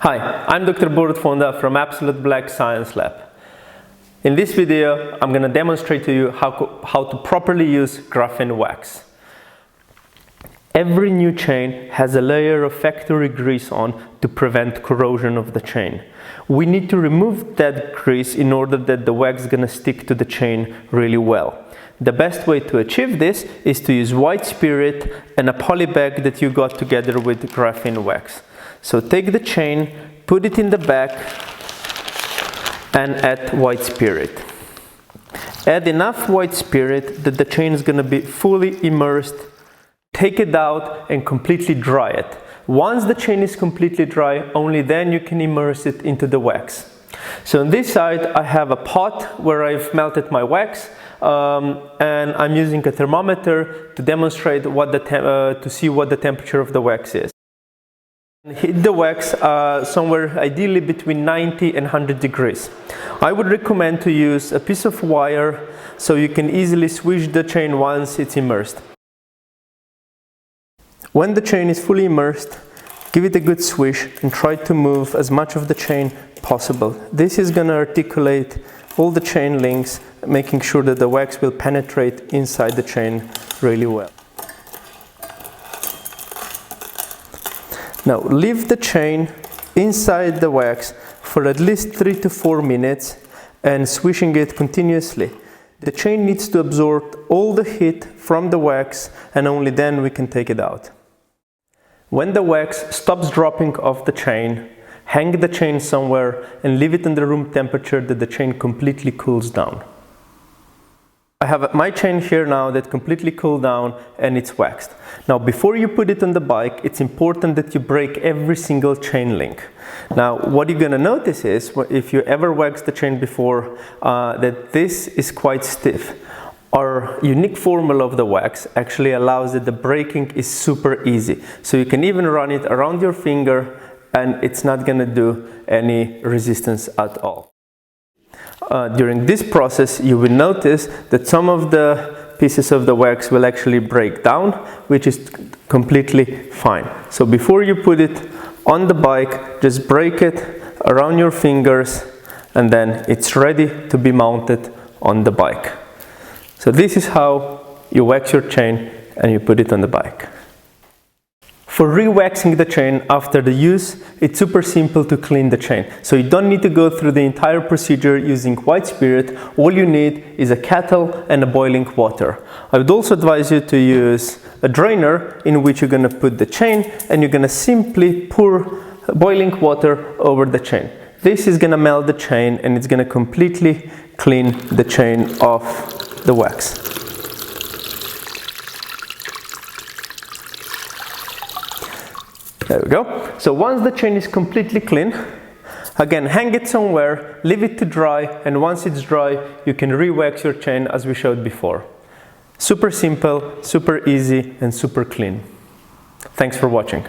Hi, I'm Dr. Borut Fonda from Absolute Black Science Lab. In this video, I'm going to demonstrate to you how to properly use graphene wax. Every new chain has a layer of factory grease on to prevent corrosion of the chain. We need to remove that grease in order that the wax is going to stick to the chain really well. The best way to achieve this is to use white spirit and a poly bag that you got together with graphene wax. So take the chain, put it in the bag and add white spirit. Add enough white spirit that the chain is going to be fully immersed. Take it out and completely dry it. Once the chain is completely dry, only then you can immerse it into the wax. So on this side I have a pot where I've melted my wax and I'm using a thermometer to demonstrate to see what the temperature of the wax is. Heat the wax somewhere ideally between 90 and 100 degrees. I would recommend to use a piece of wire so you can easily swish the chain once it's immersed. When the chain is fully immersed, give it a good swish and try to move as much of the chain possible. This is going to articulate all the chain links, making sure that the wax will penetrate inside the chain really well. Now leave the chain inside the wax for at least 3 to 4 minutes and swishing it continuously. The chain needs to absorb all the heat from the wax and only then we can take it out. When the wax stops dropping off the chain, hang the chain somewhere and leave it in the room temperature that the chain completely cools down. I have my chain here now that completely cooled down and it's waxed. Now before you put it on the bike, it's important that you break every single chain link. Now what you're going to notice is, if you ever waxed the chain before, that this is quite stiff. Our unique formula of the wax actually allows that the breaking is super easy. So you can even run it around your finger and it's not going to do any resistance at all. During this process you will notice that some of the pieces of the wax will actually break down, which is completely fine. So before you put it on the bike, just break it around your fingers and then it's ready to be mounted on the bike. So this is how you wax your chain and you put it on the bike. For re-waxing the chain after the use, it's super simple to clean the chain. So you don't need to go through the entire procedure using white spirit. All you need is a kettle and a boiling water. I would also advise you to use a drainer in which you're going to put the chain and you're going to simply pour boiling water over the chain. This is going to melt the chain and it's going to completely clean the chain of the wax. There we go. So once the chain is completely clean, again hang it somewhere, leave it to dry, and once it's dry you can re-wax your chain as we showed before. Super simple, super easy and super clean. Thanks for watching.